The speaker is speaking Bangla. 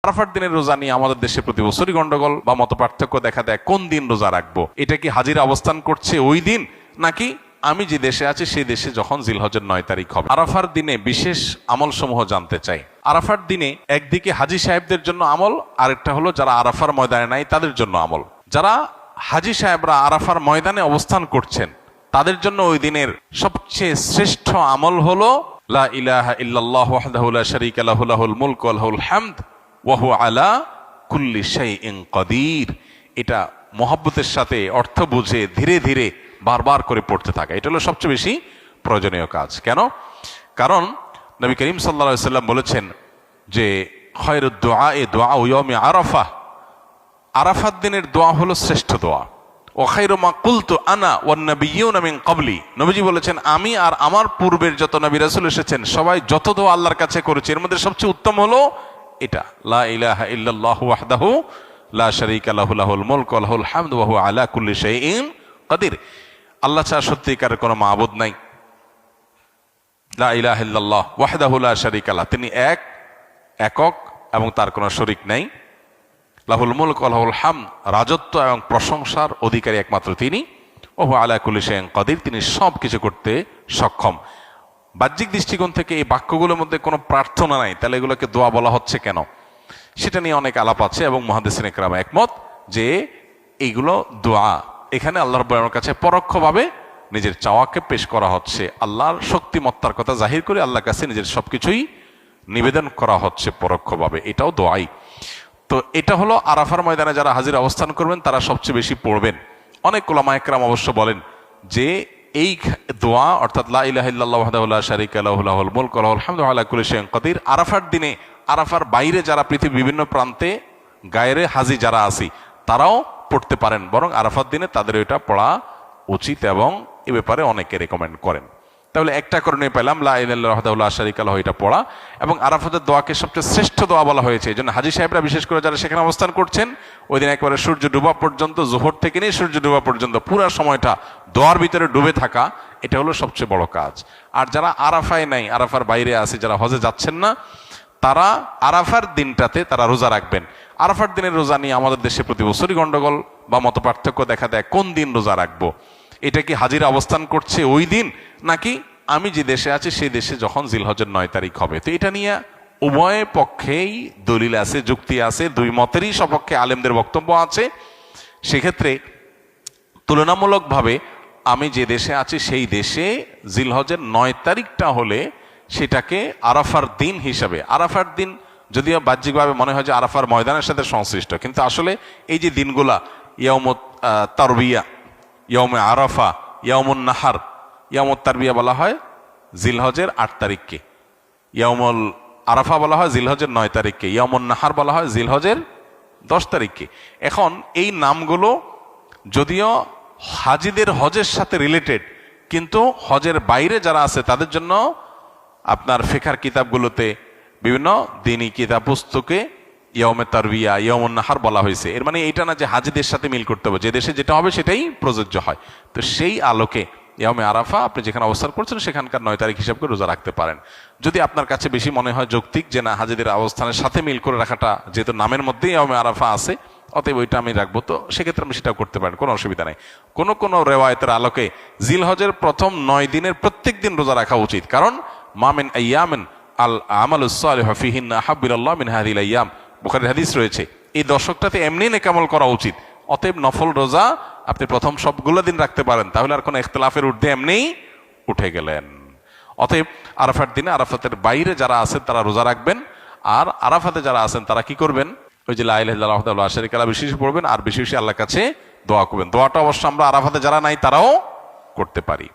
আরাফার দিনের রোজা নিয়ে আমাদের দেশে প্রতি বছরই গন্ডগোল বা মত পার্থক্য দেখা দেয়। কোন দিন রোজা রাখবো? এটা কি হাজিরা অবস্থান করছে ওই দিন, নাকি আমি যে দেশে আছি সেই দেশে যখন জিলহজের 9 তারিখ হবে? আরাফার দিনে বিশেষ আমল সমূহ জানতে চাই। আরাফার দিনে একদিকে হাজি সাহেবদের জন্য আমল, আরেকটা হলো যারা আরাফার ময়দানে নাই তাদের জন্য আমল। যারা হাজি সাহেবরা আরাফার ময়দানে অবস্থান করছেন তাদের জন্য ওই দিনের সবচেয়ে শ্রেষ্ঠ আমল হলো লা ইলাহা ইল্লাল্লাহ ওয়াহদাহু লা শারীকা লাহু লাহুল মুলকু ওয়া লাহুল হামদ ওয়া হুয়া আলা কুল্লি শাইইন কাদির। এটা মহব্বতের সাথে অর্থ বুঝে ধীরে ধীরে বারবার করে পড়তে থাকা, এটা হলো সবচেয়ে বেশি প্রয়োজনীয় কাজ। কেন? কারণ নবী করিম সাল্লাল্লাহু আলাইহি ওয়াসাল্লাম বলেছেন যে খায়রুদ দুআ দুআউ ইয়াউমি আরাফা, আরাফাত দিনের দোয়া হলো শ্রেষ্ঠ দোয়া। ওয়া খায়রু মা কুলতু আনা ওয়ান নাবিয়্যুনা মিন ক্বাবলি, নবীজি বলেছেন আমি আর আমার পূর্বের যত নবী রাসূল এসেছেন সবাই যত দোয়া আল্লাহর কাছে করেছে এর মধ্যে সবচেয়ে উত্তম হলো এটা, লা ইলাহা ইল্লাল্লাহু ওয়াহদাহু লা শারীকা লাহু লাহুল মুলকু ওয়া লাহুল হামদু ওয়া হুয়া আলা কুল্লি শাইইন কাদির। আল্লাহ ছাড়া সত্যিকারের কোনো মাবুদ নাই। লা ইলাহা ইল্লাল্লাহ ওয়াহদাহু লা শারীকা লাহু, তিনি একক এবং তার কোনো শরীক নাই। লাহুল মুলক ওয়া লাহুল হামদ, রাজত্ব এবং প্রশংসার অধিকারী একমাত্র তিনি। ওয়া হুয়া আলা কুল্লি শাইইন কাদির, তিনি সব কিছু করতে সক্ষম। বাহ্যিক দৃষ্টিকোণ থেকে এই বাক্যগুলোর মধ্যে কোনো প্রার্থনা নাই, তাহলে এগুলোকে দোয়া বলা হচ্ছে কেন? সেটা নিয়ে অনেক আলাপ আছে এবং মুহাদ্দিসিন ইকরাম একমত যে এইগুলো দোয়া। এখানে আল্লাহ রাব্বুল আলামিনের কাছে পরোক্ষভাবে নিজের চাওয়াকে পেশ করা হচ্ছে, আল্লাহর শক্তিমত্তার কথা জাহির করে আল্লাহর কাছে নিজের সবকিছুই নিবেদন করা হচ্ছে পরোক্ষভাবে, এটাও দোয়াই। তো এটা হলো আরাফার ময়দানে যারা হাজির অবস্থান করবেন তারা সবচেয়ে বেশি পড়বেন। অনেক উলামা ইকরাম অবশ্য বলেন যে এই দোয়া অর্থাৎ লা ইলাহা ইল্লাল্লাহু ওয়াহদাহু লা শারীকা লাহু লাহুল মুলকু ওয়া লাহুল হামদু ওয়া আলা কুল্লি শাইইন কাদির আরাফার দিনে, আরাফার বাইরে যারা পৃথিবীর বিভিন্ন প্রান্তে গায়রে হাজি যারা আছি তারাও পড়তে পারেন, বরং আরাফার দিনে তাদের এটা পড়া উচিত এবং এ ব্যাপারে অনেকে রেকমেন্ড করেন। তাহলে একটা করণীয় পেলাম, লা ইলাহা ইল্লাল্লাহু ওয়াহদাহু লা শারীকা লাহু, এটা পড়া। এবং আরাফাতের দোয়াকে সবচেয়ে শ্রেষ্ঠ দোয়া বলা হয়েছে, এই জন্য হাজি সাহেবরা বিশেষ করে যারা সেখানে অবস্থান করছেন ওই দিন একবারে সূর্য ডুবা পর্যন্ত, জোহর থেকে নিয়ে সূর্য ডুবা পর্যন্ত পুরো সময়টা দোয়ার ভিতরে ডুবে থাকা, এটা হলো সবচেয়ে বড় কাজ। আর যারা আরাফায় নাই, আরাফার বাইরে আছে, যারা হজে যাচ্ছেন না, তারা আরাফার দিনটাতে তারা রোজা রাখবেন। আরাফার দিনের রোজা নিয়ে আমাদের দেশে প্রতি বছরই গন্ডগোল বা মত পার্থক্য দেখা দেয়। কোন দিন রোজা রাখবো? এটা কি হাজিরা অবস্থান করছে ওই দিন, নাকি আমি যে দেশে আছি সেই দেশে যখন জিলহজের 9 তারিখ হবে? তো এটা নিয়ে উভয় পক্ষেই দলিল আছে, যুক্তি আছে, দুই মতেরই সপক্ষে আলেমদের বক্তব্য আছে। সেক্ষেত্রে তুলনামূলকভাবে আমি যে দেশে আছি সেই দেশে জিলহজের 9 তারিখটা হলে সেটাকে আরাফার দিন হিসাবে, আরাফার দিন যদিও বাহ্যিকভাবে মনে হয় যে আরাফার ময়দানের সাথে সংশ্লিষ্ট, কিন্তু আসলে এই যে দিনগুলা ইয়াউমুত তারবিয়া, ইয়াউমে আরাফা, ইয়াউমুন নাহার, ইয়াউমুত তারবিয়া বলা হয় জিলহজের 8 তারিখকে, ইয়াউমুল আরাফা বলা হয় জিলহজের 9 তারিখকে, ইয়াউমুন নাহার বলা হয় জিলহজের 10 তারিখকে। এখন এই নামগুলো যদিও হাজিদের হজের সাথে রিলেটেড, কিন্তু হজের বাইরে যারা আছে তাদের জন্য আপনার ফিকহের কিতাবগুলোতে বিভিন্ন দ্বীনি কিতাব পুস্তকে ইয়াউমে তারবিয়া, ইয়াউমুন নাহার বলা হয়েছে। এর মানে এইটা না যে হাজিদের সাথে মিল করতে হবে, যে দেশে যেটা হবে সেটাই প্রযোজ্য হয়। তো সেই আলোকে ইয়াউমে আরাফা আপনি যেখানে অবস্থান করছেন সেখানকার 9 তারিখ হিসাব করে রোজা রাখতে পারেন। যদি আপনার কাছে বেশি মনে হয় যৌক্তিক যে না হাজিদের অবস্থানের সাথে মিল করে রাখাটা, যেহেতু নামের মধ্যেই ইয়াউমে আরাফা আছে, অতএব ওইটা আমি রাখবো, তো সেক্ষেত্রে আমি সেটাও করতে পারেন, কোনো অসুবিধা নেই। কোনো কোনো রেওয়ায়েতের আলোকে জিলহজের প্রথম 9 দিনের প্রত্যেক দিন রোজা রাখা উচিত, কারণ মা মিন আইয়ামিন আল আমালুস সালিহু ফিহিন্না আহাব্বু ইলাল্লাহ মিন হাযিহিল আইয়াম, বুখারীর হাদিস রয়েছে। এই দশকটাতে এমনি নেকামল করা উচিত। অতএব নফল রোজা আপনি প্রথম সবগুলো দিন রাখতে পারেন, তাহলে আর কোনো ইখতিলাফের ঊর্ধ্বে এমনিই উঠে গেলেন। অতএব আরাফার দিনে আরাফাতের বাইরে যারা আছেন তারা রোজা রাখবেন, আর আরাফাতে যারা আছেন তারা কি করবেন? ওই যে লা ইলাহা ইল্লাল্লাহু ওয়াহদাহু লা শারীকা লাহু বেশি বেশি পড়বেন, আর বেশি বেশি আল্লাহর কাছে দোয়া করবেন। দোয়াটা অবশ্য আমরা আরাফাতে যারা নাই তারাও করতে পারি।